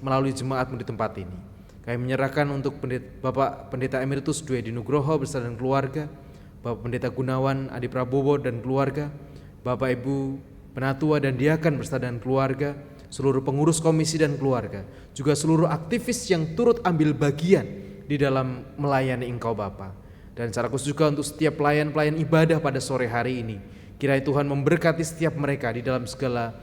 melalui jemaat-Mu di tempat ini. Kami menyerahkan untuk Bapak Pendeta Emeritus Dwi Edi Nugroho beserta dan keluarga, Bapak Pendeta Gunawan Adi Prabowo dan keluarga, Bapak Ibu Penatua dan Diakan beserta dan keluarga, seluruh pengurus komisi dan keluarga, juga seluruh aktivis yang turut ambil bagian di dalam melayani Engkau Bapa. Dan secara khusus juga untuk setiap pelayan-pelayan ibadah pada sore hari ini, kiranya Tuhan memberkati setiap mereka di dalam segala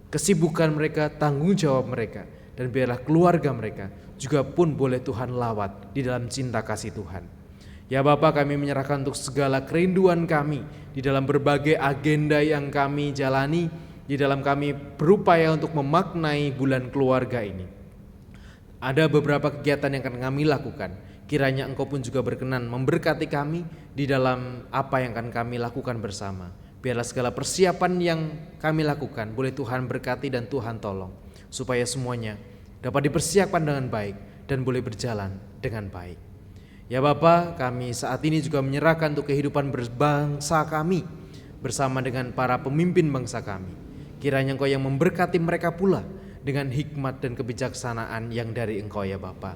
kesibukan mereka, tanggung jawab mereka, dan biarlah keluarga mereka juga pun boleh Tuhan lawat di dalam cinta kasih Tuhan. Ya Bapa, kami menyerahkan untuk segala kerinduan kami di dalam berbagai agenda yang kami jalani, di dalam kami berupaya untuk memaknai bulan keluarga ini. Ada beberapa kegiatan yang akan kami lakukan. Kiranya Engkau pun juga berkenan memberkati kami di dalam apa yang akan kami lakukan bersama. Biarlah segala persiapan yang kami lakukan boleh Tuhan berkati dan Tuhan tolong, supaya semuanya dapat dipersiapkan dengan baik dan boleh berjalan dengan baik. Ya Bapa, kami saat ini juga menyerahkan untuk kehidupan berbangsa kami bersama dengan para pemimpin bangsa kami. Kiranya Engkau yang memberkati mereka pula dengan hikmat dan kebijaksanaan yang dari Engkau ya Bapa.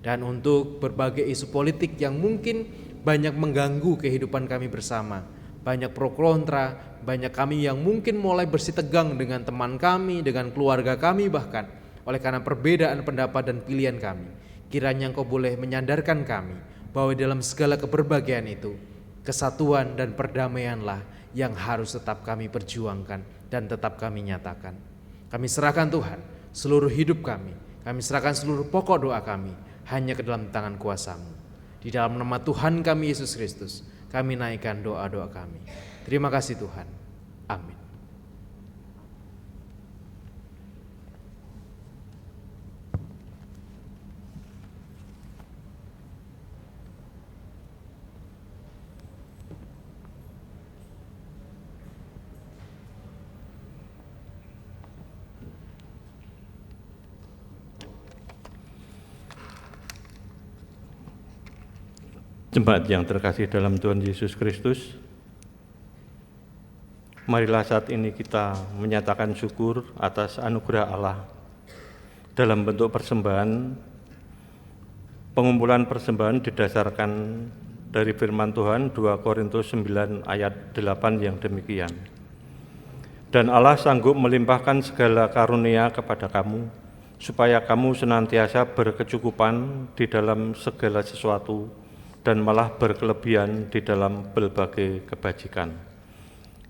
Dan untuk berbagai isu politik yang mungkin banyak mengganggu kehidupan kami bersama, banyak pro kontra, banyak kami yang mungkin mulai bersitegang dengan teman kami, dengan keluarga kami bahkan, oleh karena perbedaan pendapat dan pilihan kami. Kiranya Engkau boleh menyadarkan kami bahwa dalam segala keberbahagiaan itu, kesatuan dan perdamaianlah yang harus tetap kami perjuangkan dan tetap kami nyatakan. Kami serahkan Tuhan seluruh hidup kami serahkan seluruh pokok doa kami hanya ke dalam tangan kuasa-Mu. Di dalam nama Tuhan kami Yesus Kristus, kami naikkan doa-doa kami. Terima kasih Tuhan. Amin. Jemaat yang terkasih dalam Tuhan Yesus Kristus, marilah saat ini kita menyatakan syukur atas anugerah Allah dalam bentuk persembahan Pengumpulan persembahan didasarkan dari firman Tuhan 2 Korintus 9 ayat 8 yang demikian. Dan Allah sanggup melimpahkan segala karunia kepada kamu, supaya kamu senantiasa berkecukupan di dalam segala sesuatu dan malah berkelebihan di dalam berbagai kebajikan.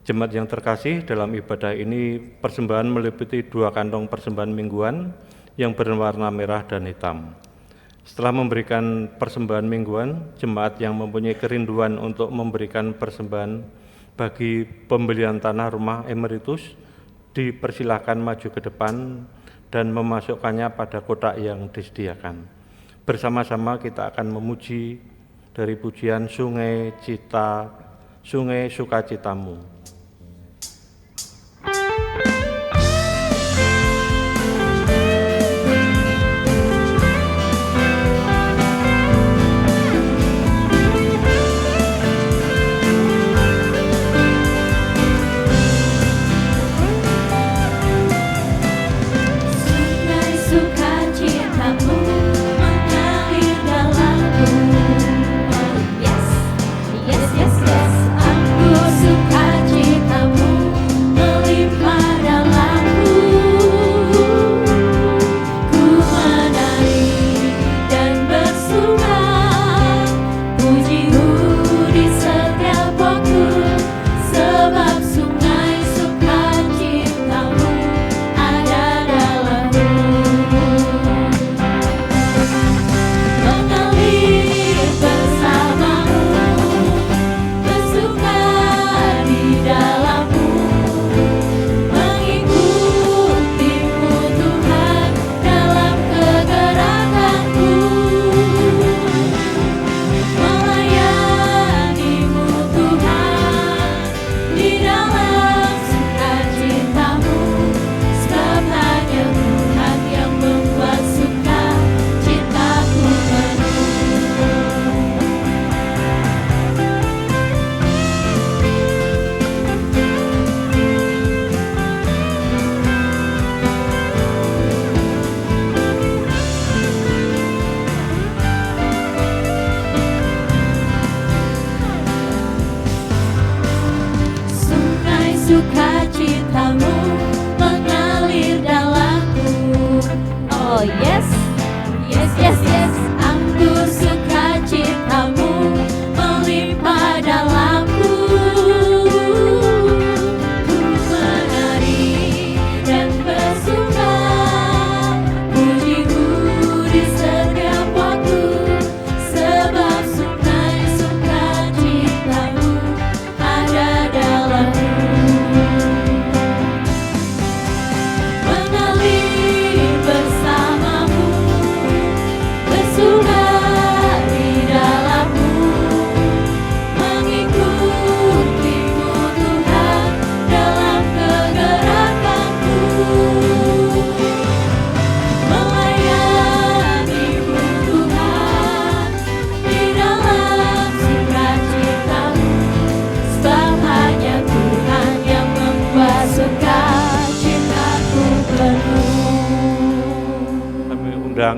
Jemaat yang terkasih, dalam ibadah ini persembahan meliputi 2 kantong persembahan mingguan yang berwarna merah dan hitam. Setelah memberikan persembahan mingguan, jemaat yang mempunyai kerinduan untuk memberikan persembahan bagi pembelian tanah rumah emeritus dipersilahkan maju ke depan dan memasukkannya pada kotak yang disediakan. Bersama-sama kita akan memuji dari pujian Sungai Sukacitamu.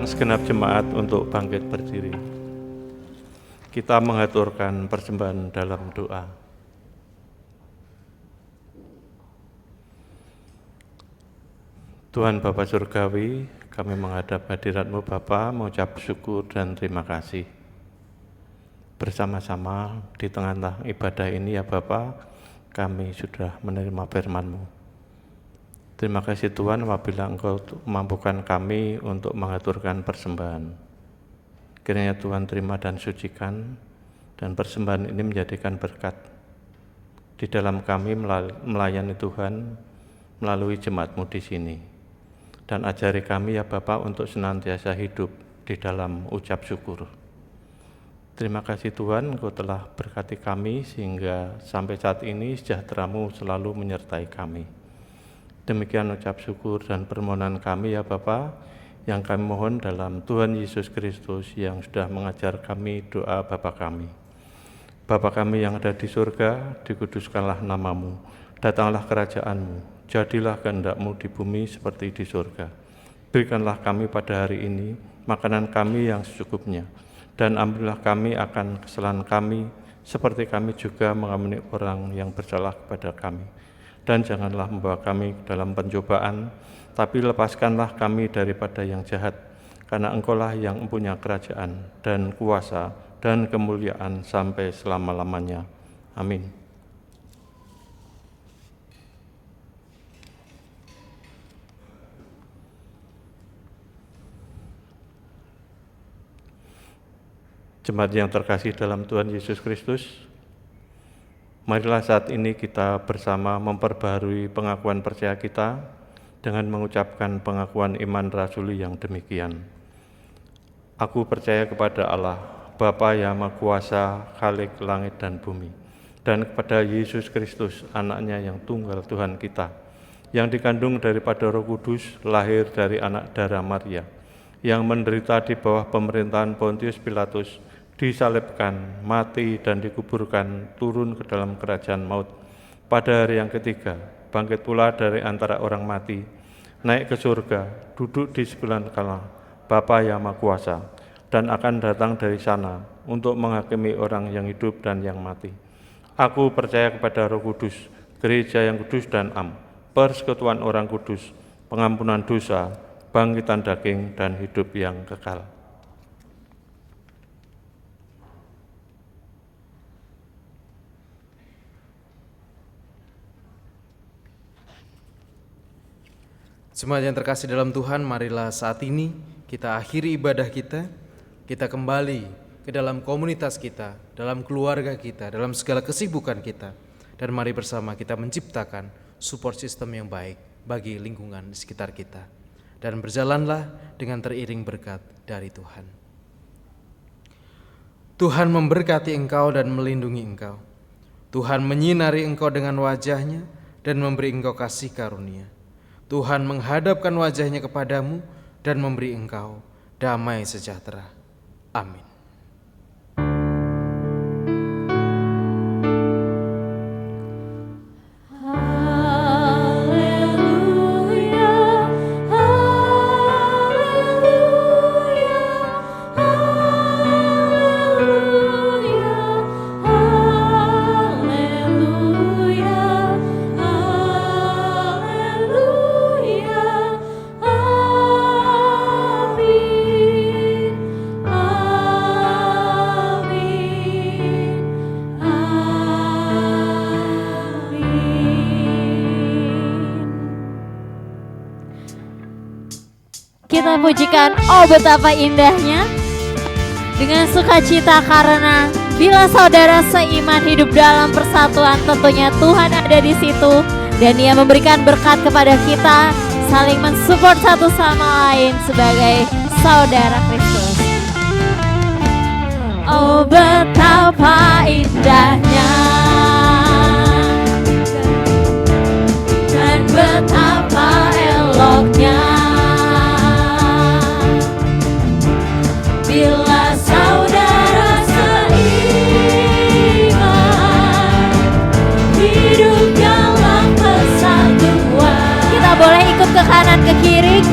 Segenap jemaat untuk bangkit berdiri. Kita mengaturkan persembahan dalam doa. Tuhan Bapa Surgawi, kami menghadap hadirat-Mu Bapa, mengucap syukur dan terima kasih. Bersama-sama di tengah-tengah ibadah ini ya Bapa, kami sudah menerima firman-Mu. Terima kasih Tuhan apabila Engkau memampukan kami untuk mengaturkan persembahan. Kiranya Tuhan terima dan sucikan, dan persembahan ini menjadikan berkat di dalam kami melayani Tuhan melalui jemaat-Mu di sini. Dan ajari kami ya Bapa untuk senantiasa hidup di dalam ucap syukur. Terima kasih Tuhan, Engkau telah berkati kami sehingga sampai saat ini sejahtera-Mu selalu menyertai kami. Demikian ucap syukur dan permohonan kami ya Bapa, yang kami mohon dalam Tuhan Yesus Kristus yang sudah mengajar kami doa Bapa kami. Bapa kami yang ada di surga, dikuduskanlah nama-Mu, datanglah kerajaan-Mu, jadilah kehendak-Mu di bumi seperti di surga. Berikanlah kami pada hari ini makanan kami yang secukupnya, dan ampunilah kami akan kesalahan kami, seperti kami juga mengampuni orang yang bersalah kepada kami. Dan janganlah membawa kami dalam pencobaan, tapi lepaskanlah kami daripada yang jahat, karena Engkau-lah yang mempunyai kerajaan dan kuasa dan kemuliaan sampai selama-lamanya. Amin. Jemaat yang terkasih dalam Tuhan Yesus Kristus, marilah saat ini kita bersama memperbaharui pengakuan percaya kita dengan mengucapkan pengakuan iman rasuli yang demikian. Aku percaya kepada Allah, Bapa yang Maha Kuasa, Khalik langit dan bumi, dan kepada Yesus Kristus, anaknya yang tunggal Tuhan kita, yang dikandung daripada Roh Kudus, lahir dari anak darah Maria, yang menderita di bawah pemerintahan Pontius Pilatus, disalibkan, mati, dan dikuburkan, turun ke dalam kerajaan maut. Pada hari yang ketiga, bangkit pula dari antara orang mati, naik ke surga, duduk di sebelah kanan Bapa yang Maha Kuasa, dan akan datang dari sana untuk menghakimi orang yang hidup dan yang mati. Aku percaya kepada Roh Kudus, gereja yang kudus dan am, persekutuan orang kudus, pengampunan dosa, bangkitan daging, dan hidup yang kekal. Jemaat yang terkasih dalam Tuhan, marilah saat ini kita akhiri ibadah kita kembali ke dalam komunitas kita, dalam keluarga kita, dalam segala kesibukan kita, dan mari bersama kita menciptakan support system yang baik bagi lingkungan di sekitar kita, dan berjalanlah dengan teriring berkat dari Tuhan. Tuhan memberkati engkau dan melindungi engkau. Tuhan menyinari engkau dengan wajah-Nya dan memberi engkau kasih karunia. Tuhan menghadapkan wajah-Nya kepadamu dan memberi engkau damai sejahtera. Amin. Kita pujikan, oh betapa indahnya, dengan sukacita karena bila saudara seiman hidup dalam persatuan, tentunya Tuhan ada di situ dan Dia memberikan berkat kepada kita, saling mensupport satu sama lain sebagai saudara Kristus. Oh betapa indahnya dan betapa eloknya bila saudara seiman hidup dalam persatuan. Kita boleh ikut ke kanan ke kiri,